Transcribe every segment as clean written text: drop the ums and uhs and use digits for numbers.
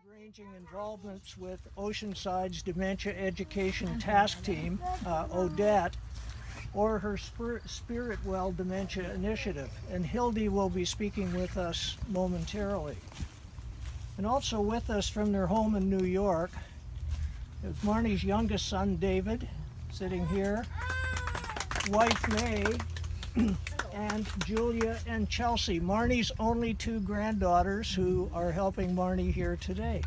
wide-ranging involvements with Oceanside's Dementia Education Task Team, Odette, or her Spirit Well Dementia Initiative. And Hildy will be speaking with us momentarily. And also with us from their home in New York is Marnie's youngest son, David, sitting here, wife May, and Julia and Chelsea, Marnie's only two granddaughters who are helping Marnie here today.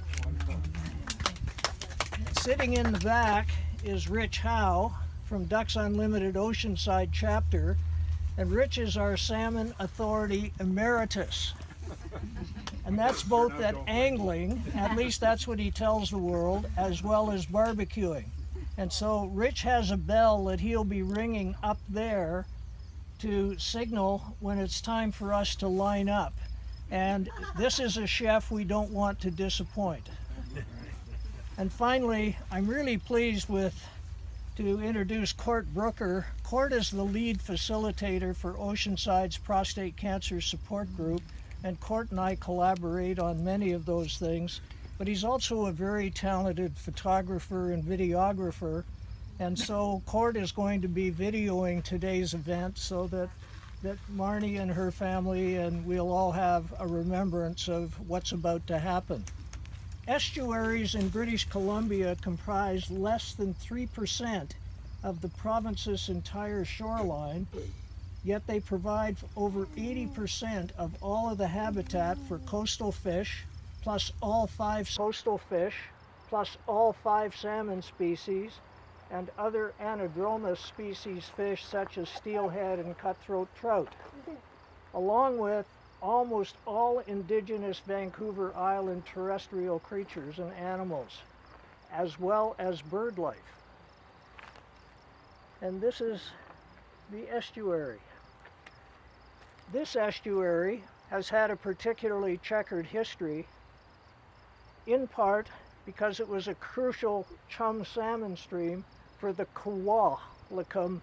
Sitting in the back is Rich Howe from Ducks Unlimited Oceanside chapter, and Rich is our salmon authority emeritus. And that's both at angling, at least that's what he tells the world, as well as barbecuing. And so Rich has a bell that he'll be ringing up there to signal when it's time for us to line up. And this is a chef we don't want to disappoint. And finally, I'm really pleased to introduce Court Brooker. Court is the lead facilitator for Oceanside's Prostate Cancer Support Group, and Court and I collaborate on many of those things. But he's also a very talented photographer and videographer. And so Court is going to be videoing today's event so that Marnie and her family and we'll all have a remembrance of what's about to happen. Estuaries in British Columbia comprise less than 3% of the province's entire shoreline, yet they provide over 80% of all of the habitat for coastal fish, plus all five salmon species, and other anadromous species fish such as steelhead and cutthroat trout, along with almost all indigenous Vancouver Island terrestrial creatures and animals, as well as bird life. And this is the estuary. This estuary has had a particularly checkered history, in part because it was a crucial chum salmon stream for the Kewalkum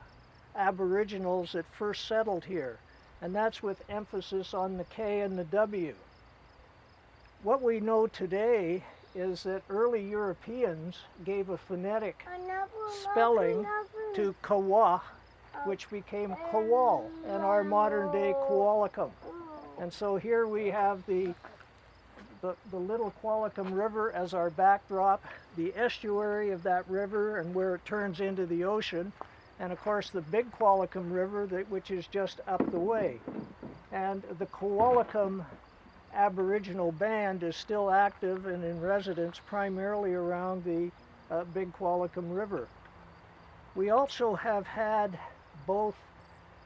Aboriginals that first settled here, and that's with emphasis on the K and the W. What we know today is that early Europeans gave a phonetic spelling to Kawa, which became Kewal, and our modern day Kewalkum. And so here we have the little Kewalkum River as our backdrop, the estuary of that river and where it turns into the ocean, and of course the big Kewalkum River which is just up the way. And the Kewalkum Aboriginal Band is still active and in residence primarily around the big Kewalkum River. We also have had both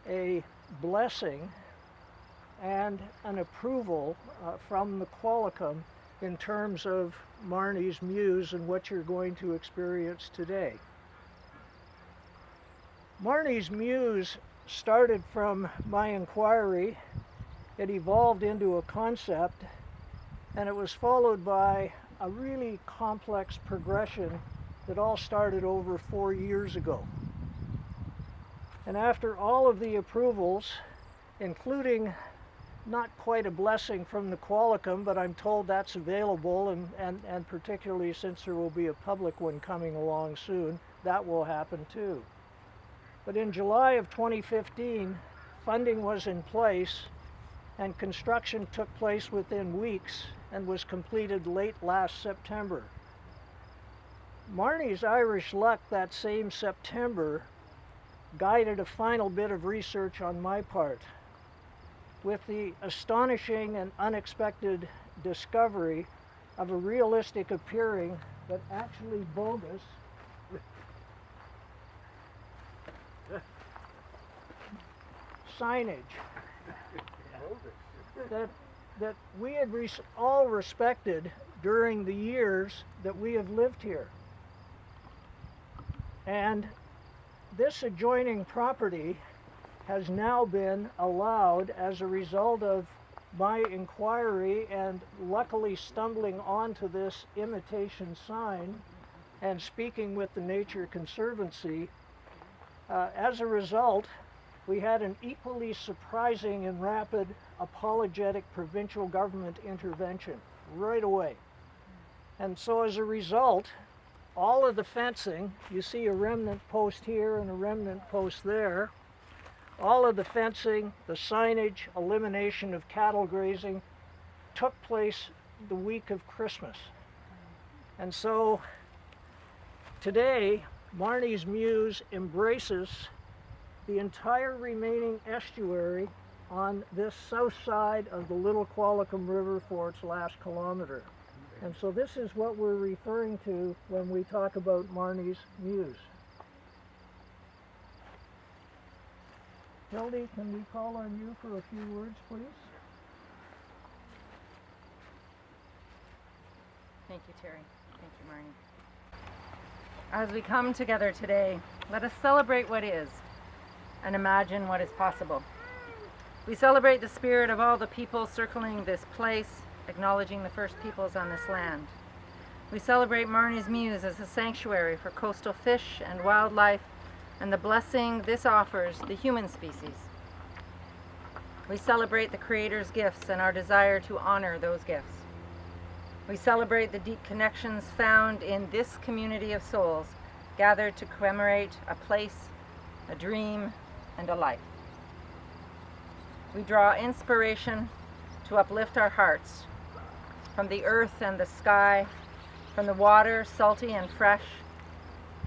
a blessing and an approval from the Kewalkum in terms of Marnie's Muse and what you're going to experience today. Marnie's Muse started from my inquiry. It evolved into a concept, and it was followed by a really complex progression that all started over 4 years ago. And after all of the approvals, including not quite a blessing from the Kewalkum, but I'm told that's available, and particularly since there will be a public one coming along soon, that will happen too. But in July of 2015, funding was in place and construction took place within weeks and was completed late last September. Marnie's Irish luck that same September guided a final bit of research on my part, with the astonishing and unexpected discovery of a realistic appearing but actually bogus signage that we had all respected during the years that we have lived here. And this adjoining property has now been allowed as a result of my inquiry and luckily stumbling onto this imitation sign and speaking with the Nature Conservancy. As a result, we had an equally surprising and rapid apologetic provincial government intervention right away. And so as a result, all of the fencing, you see a remnant post here and a remnant post there, all of the fencing, the signage, elimination of cattle grazing took place the week of Christmas. And so today, Marnie's Muse embraces the entire remaining estuary on this south side of the Little Qualicum River for its last kilometer. And so this is what we're referring to when we talk about Marnie's Muse. Hildy, can we call on you for a few words, please? Thank you, Terry. Thank you, Marnie. As we come together today, let us celebrate what is and imagine what is possible. We celebrate the spirit of all the people circling this place, acknowledging the first peoples on this land. We celebrate Marnie's Muse as a sanctuary for coastal fish and wildlife and the blessing this offers the human species. We celebrate the Creator's gifts and our desire to honor those gifts. We celebrate the deep connections found in this community of souls gathered to commemorate a place, a dream, and a life. We draw inspiration to uplift our hearts from the earth and the sky, from the water, salty and fresh,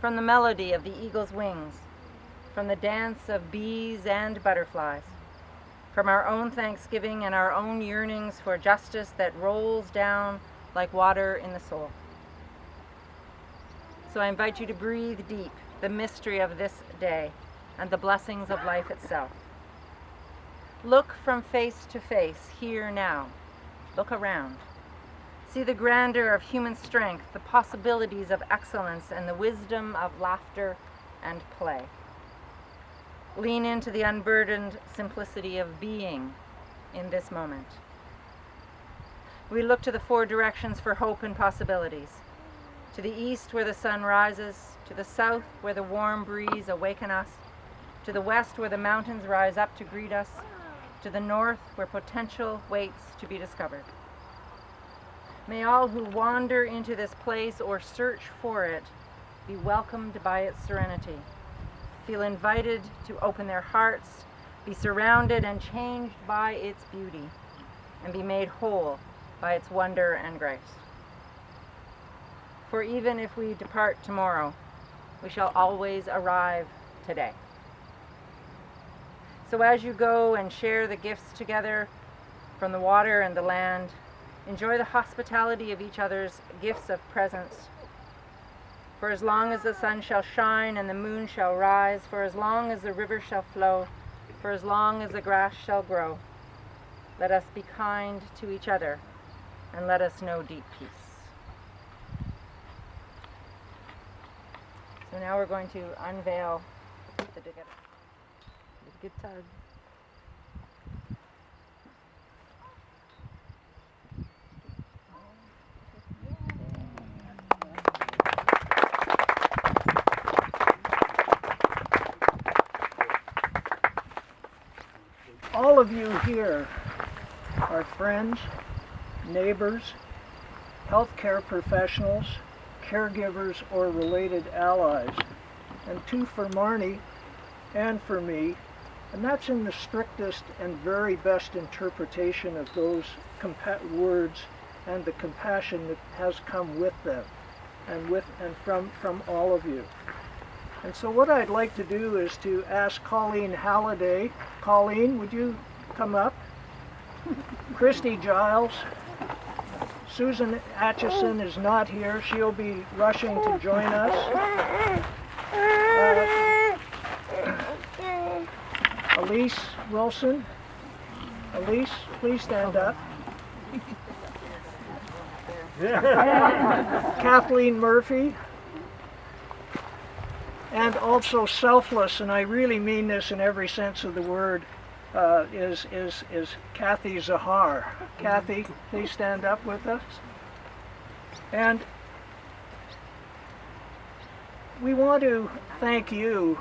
from the melody of the eagle's wings, from the dance of bees and butterflies, from our own thanksgiving and our own yearnings for justice that rolls down like water in the soul. So I invite you to breathe deep the mystery of this day and the blessings of life itself. Look from face to face, here now. Look around. See the grandeur of human strength, the possibilities of excellence, and the wisdom of laughter and play. Lean into the unburdened simplicity of being in this moment. We look to the four directions for hope and possibilities. To the east where the sun rises, to the south where the warm breeze awaken us, to the west where the mountains rise up to greet us, to the north where potential waits to be discovered. May all who wander into this place or search for it be welcomed by its serenity, feel invited to open their hearts, be surrounded and changed by its beauty, and be made whole by its wonder and grace. For even if we depart tomorrow, we shall always arrive today. So as you go and share the gifts together from the water and the land, enjoy the hospitality of each other's gifts of presence. For as long as the sun shall shine and the moon shall rise, for as long as the river shall flow, for as long as the grass shall grow, let us be kind to each other and let us know deep peace. So now we're going to unveil the guitar. All of you here are friends, neighbors, healthcare professionals, caregivers, or related allies, and two for Marnie and for me, and that's in the strictest and very best interpretation of those words and the compassion that has come with them and from all of you. And so what I'd like to do is to ask Colleen Halliday. Colleen, would you come up? Christy Giles. Susan Atchison is not here. She'll be rushing to join us. Elise Wilson. Elise, please stand up. Kathleen Murphy. And also selfless, and I really mean this in every sense of the word, is Kathy Zahar. Kathy, please stand up with us. And we want to thank you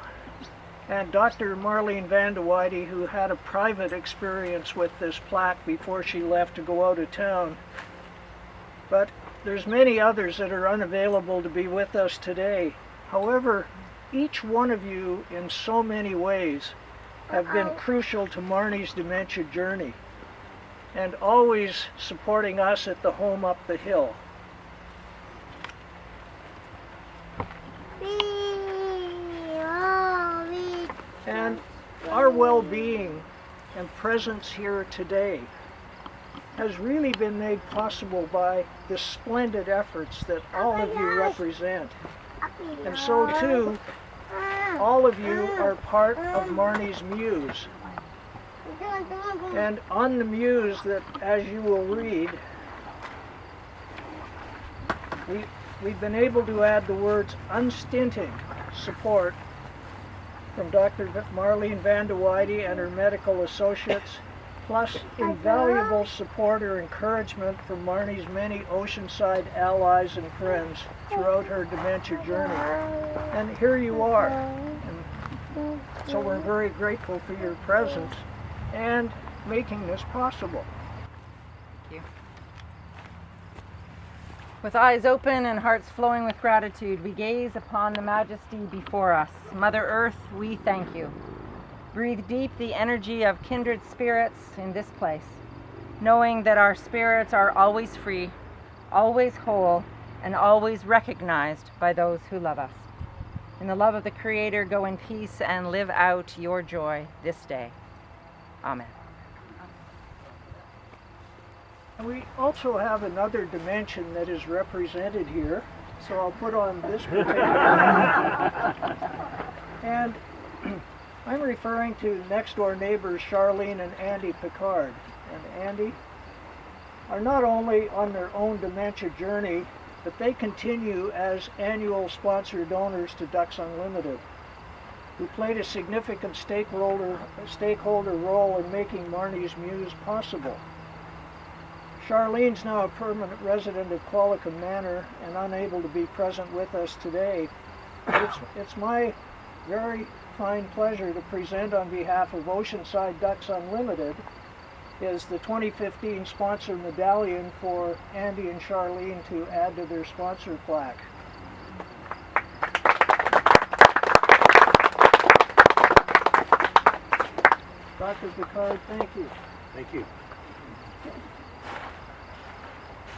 and Dr. Marlene Vandeweide, who had a private experience with this plaque before she left to go out of town. But there's many others that are unavailable to be with us today. However, each one of you in so many ways have been crucial to Marnie's dementia journey and always supporting us at the home up the hill. And our well-being and presence here today has really been made possible by the splendid efforts that all of you represent. And so too, all of you are part of Marnie's Muse. And on the Muse, that as you will read, we've been able to add the words unstinting support from Dr. Marlene Van de Weide and her medical associates, plus invaluable support or encouragement from Marnie's many Oceanside allies and friends throughout her dementia journey. And here you are. And so we're very grateful for your presence and making this possible. Thank you. With eyes open and hearts flowing with gratitude, we gaze upon the majesty before us. Mother Earth, we thank you. Breathe deep the energy of kindred spirits in this place, knowing that our spirits are always free, always whole, and always recognized by those who love us. In the love of the Creator, go in peace and live out your joy this day. Amen. And we also have another dimension that is represented here, so I'll put on this particular and I'm referring to next door neighbors Charlene and Andy Picard. And Andy are not only on their own dementia journey, but they continue as annual sponsor donors to Ducks Unlimited, who played a significant stakeholder role in making Marnie's Muse possible. Charlene's now a permanent resident of Qualicum Manor and unable to be present with us today. It's my very fine pleasure to present on behalf of Oceanside Ducks Unlimited is the 2015 sponsor medallion for Andy and Charlene to add to their sponsor plaque. Dr. Picard, thank you. Thank you.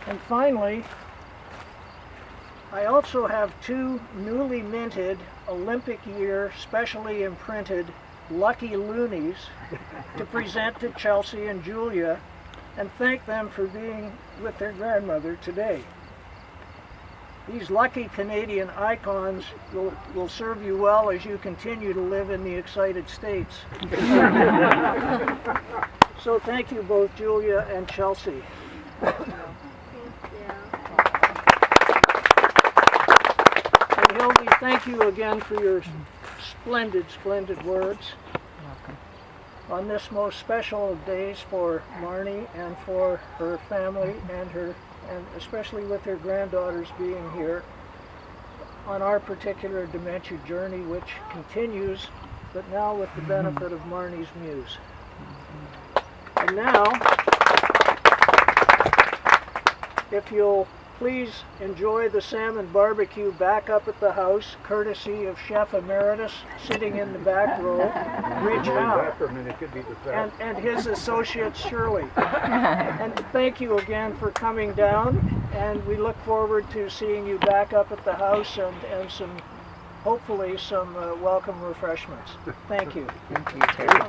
And finally, I also have two newly minted Olympic year specially imprinted Lucky Loonies to present to Chelsea and Julia and thank them for being with their grandmother today. These lucky Canadian icons will serve you well as you continue to live in the excited States. So thank you both Julia and Chelsea. And Hildy, thank you again for your splendid, splendid words. On this most special of days for Marnie and for her family and especially with her granddaughters being here on our particular dementia journey, which continues, but now with the benefit of Marnie's Muse. And now, if you'll please enjoy the salmon barbecue back up at the house, courtesy of Chef Emeritus sitting in the back row, Rich Howe, and his associate Shirley. And thank you again for coming down, and we look forward to seeing you back up at the house and hopefully some welcome refreshments. Thank you. Thank you, Terry.